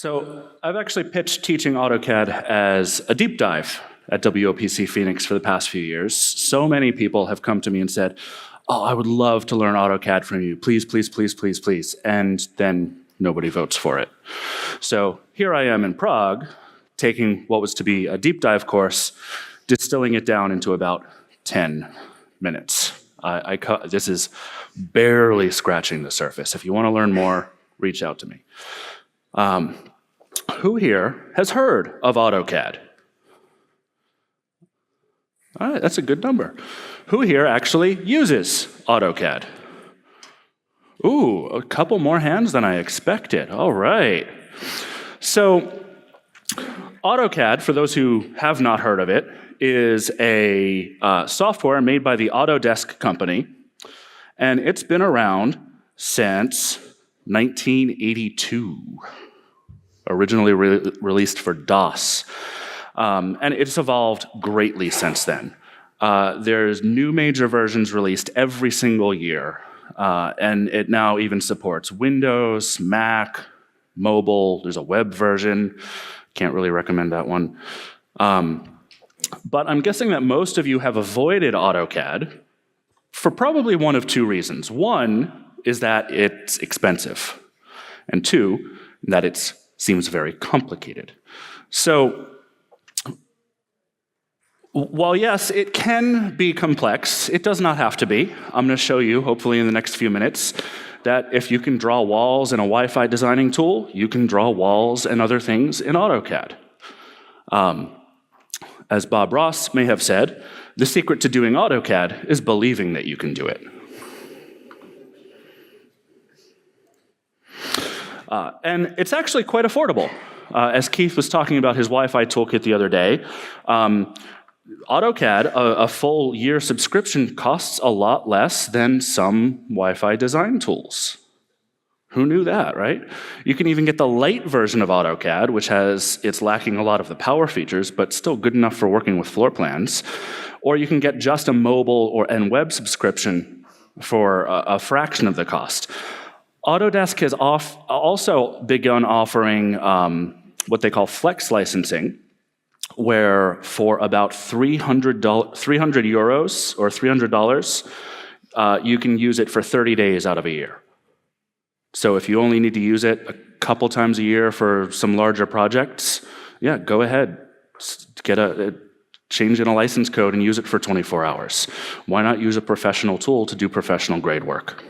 So I've actually pitched teaching AutoCAD as a deep dive at WLPC Phoenix for the past few years. So many people have come to me and said, oh, I would love to learn AutoCAD from you. Please, please, please, please, please. And then nobody votes for it. So here I am in Prague, taking what was to be a deep dive course, distilling it down into about 10 minutes. This is barely scratching the surface. If you want to learn more, reach out to me. Who here has heard of AutoCAD? All right, that's a good number. Who here actually uses AutoCAD? Ooh, a couple more hands than I expected. All right. So AutoCAD, for those who have not heard of it, is a software made by the Autodesk company, and it's been around since 1982, originally released for DOS. And it's evolved greatly since then. There's new major versions released every single year, and it now even supports Windows, Mac, mobile. There's a web version. Can't really recommend that one. But I'm guessing that most of you have avoided AutoCAD for probably one of two reasons. One is that it's expensive, and two, that it seems very complicated. So while yes, it can be complex, it does not have to be. I'm going to show you, hopefully in the next few minutes, that if you can draw walls in a Wi-Fi designing tool, you can draw walls and other things in AutoCAD. As Bob Ross may have said, the secret to doing AutoCAD is believing that you can do it. And it's actually quite affordable. As Keith was talking about his Wi-Fi toolkit the other day, AutoCAD, a full year subscription, costs a lot less than some Wi-Fi design tools. Who knew that, right? You can even get the light version of AutoCAD, which it's lacking a lot of the power features, but still good enough for working with floor plans. Or you can get just a mobile and web subscription for a fraction of the cost. Autodesk has also begun offering what they call flex licensing, where for about 300 euros or $300, you can use it for 30 days out of a year. So if you only need to use it a couple times a year for some larger projects, yeah, go ahead, change in a license code and use it for 24 hours. Why not use a professional tool to do professional grade work?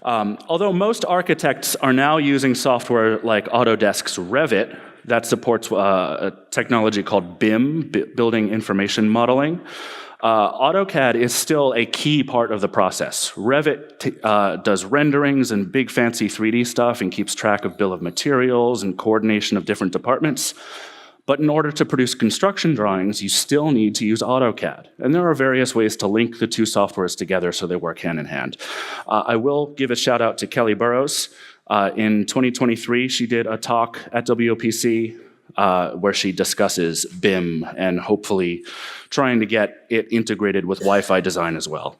Although most architects are now using software like Autodesk's Revit that supports a technology called BIM, Building Information Modeling, AutoCAD is still a key part of the process. Revit does renderings and big fancy 3D stuff and keeps track of bill of materials and coordination of different departments. But in order to produce construction drawings, you still need to use AutoCAD. And there are various ways to link the two softwares together so they work hand in hand. I will give a shout out to Kelly Burrows. In 2023, she did a talk at WLPC where she discusses BIM and hopefully trying to get it integrated with Wi-Fi design as well.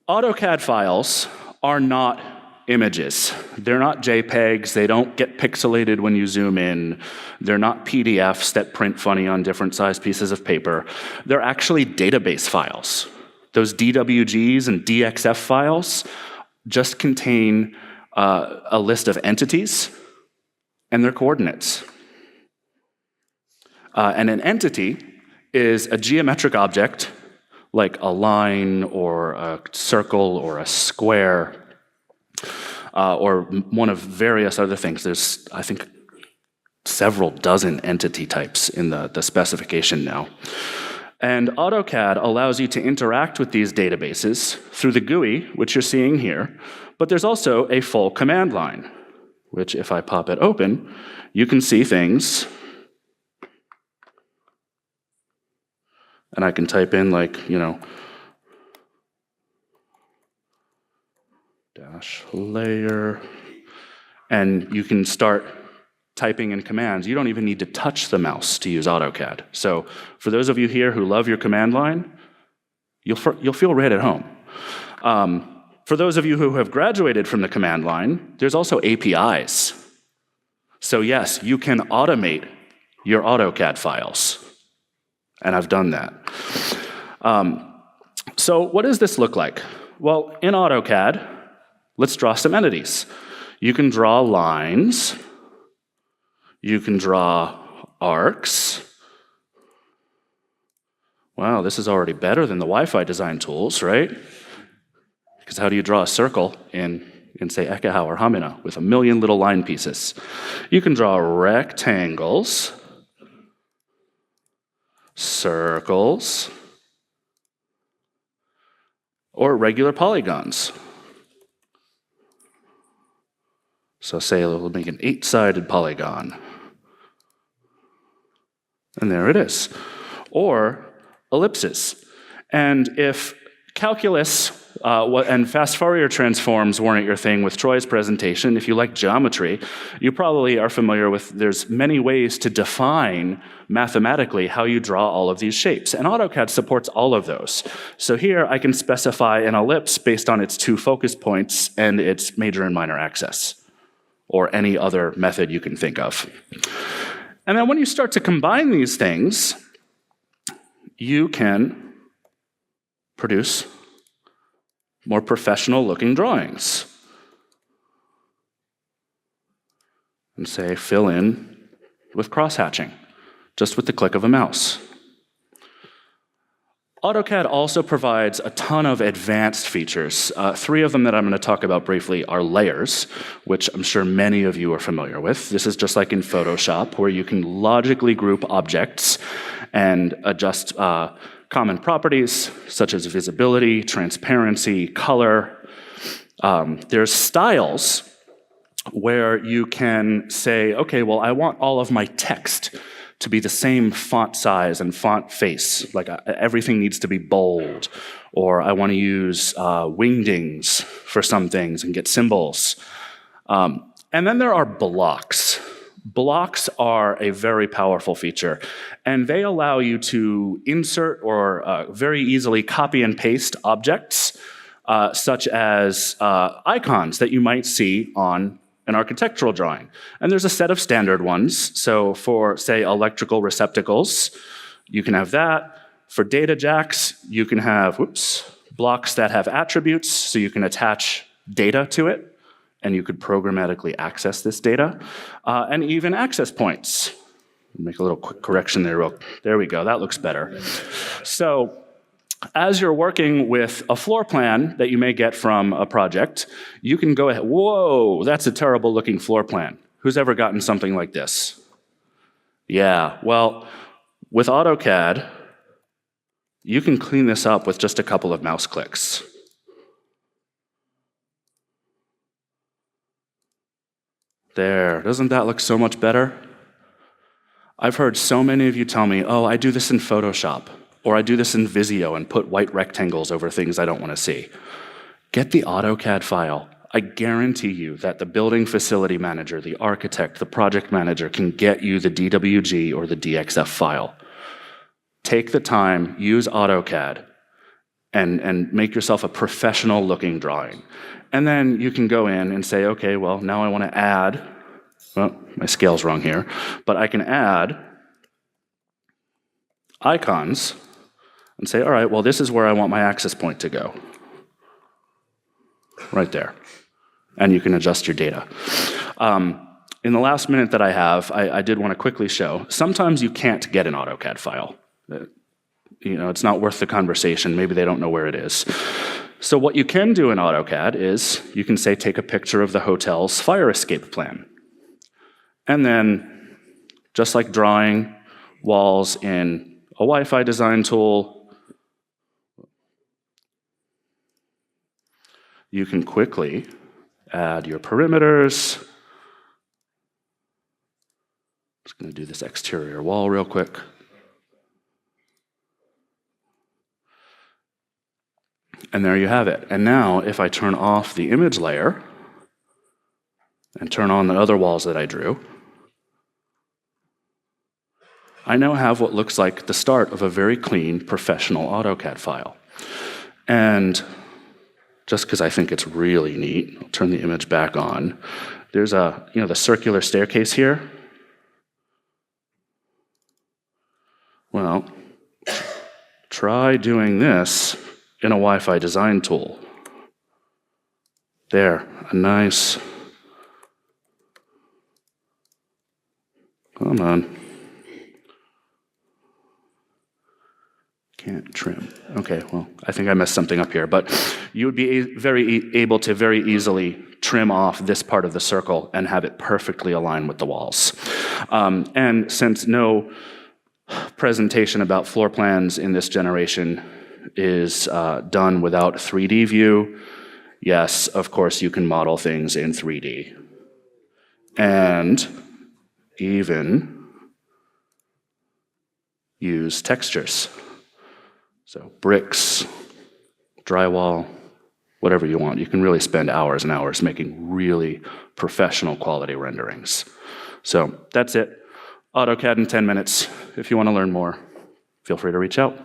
AutoCAD files are not images. They're not JPEGs. They don't get pixelated when you zoom in. They're not PDFs that print funny on different sized pieces of paper. They're actually database files. Those DWGs and DXF files just contain a list of entities and their coordinates. And an entity is a geometric object like a line or a circle or a square or one of various other things. There's, I think, several dozen entity types in the specification now. And AutoCAD allows you to interact with these databases through the GUI, which you're seeing here, but there's also a full command line, which if I pop it open, you can see things. And I can type in like, dash layer, and you can start typing in commands. You don't even need to touch the mouse to use AutoCAD. So for those of you here who love your command line, you'll feel right at home. For those of you who have graduated from the command line, there's also APIs. So yes, you can automate your AutoCAD files. And I've done that. So what does this look like? Well, in AutoCAD, let's draw some entities. You can draw lines. You can draw arcs. Wow, this is already better than the Wi-Fi design tools, right? Because how do you draw a circle in say, Ekahau or Hamina with a million little line pieces? You can draw rectangles, circles, or regular polygons. So say we'll make an 8-sided polygon. And there it is. Or ellipses. And if calculus and fast Fourier transforms weren't your thing with Troy's presentation, if you like geometry, you probably are familiar with there's many ways to define mathematically how you draw all of these shapes. And AutoCAD supports all of those. So here I can specify an ellipse based on its 2 focus points and its major and minor axis, or any other method you can think of. And then when you start to combine these things, you can produce more professional looking drawings. And say, fill in with cross-hatching, just with the click of a mouse. AutoCAD also provides a ton of advanced features. 3 of them that I'm going to talk about briefly are layers, which I'm sure many of you are familiar with. This is just like in Photoshop, where you can logically group objects and adjust common properties, such as visibility, transparency, color. There's styles, where you can say, okay, well, I want all of my text to be the same font size and font face. Like everything needs to be bold. Or I want to use wingdings for some things and get symbols. And then there are blocks. Blocks are a very powerful feature, and they allow you to insert or very easily copy and paste objects, such as icons that you might see on an architectural drawing. And there's a set of standard ones. So for, say, electrical receptacles, you can have that. For data jacks, you can have, blocks that have attributes, so you can attach data to it, and you could programmatically access this data. And even access points. Make a little quick correction there. There we go, that looks better. So as you're working with a floor plan that you may get from a project, you can go ahead, whoa, that's a terrible looking floor plan. Who's ever gotten something like this? Yeah, well, with AutoCAD, you can clean this up with just a couple of mouse clicks. There, doesn't that look so much better? I've heard so many of you tell me, oh, I do this in Photoshop, or I do this in Visio and put white rectangles over things I don't want to see. Get the AutoCAD file. I guarantee you that the building facility manager, the architect, the project manager can get you the DWG or the DXF file. Take the time, use AutoCAD, and make yourself a professional looking drawing. And then you can go in and say, okay, well, now I want to add, well, my scale's wrong here, but I can add icons and say, all right, well, this is where I want my access point to go. Right there. And you can adjust your data. In the last minute that I have, I did want to quickly show, sometimes you can't get an AutoCAD file. It's not worth the conversation. Maybe they don't know where it is. So what you can do in AutoCAD is you can say, take a picture of the hotel's fire escape plan. And then, just like drawing walls in a Wi-Fi design tool, you can quickly add your perimeters. Just going to do this exterior wall real quick. And there you have it. And now, if I turn off the image layer and turn on the other walls that I drew, I now have what looks like the start of a very clean, professional AutoCAD file. And just because I think it's really neat. I'll turn the image back on. There's the circular staircase here. Well, try doing this in a Wi-Fi design tool. There, a nice, come on. Can't trim. Okay, well, I think I messed something up here, but you would be able to very easily trim off this part of the circle and have it perfectly align with the walls. And since no presentation about floor plans in this generation is done without 3D view, yes, of course, you can model things in 3D. And even use textures. So bricks, drywall, whatever you want. You can really spend hours and hours making really professional quality renderings. So that's it. AutoCAD in 10 minutes. If you want to learn more, feel free to reach out.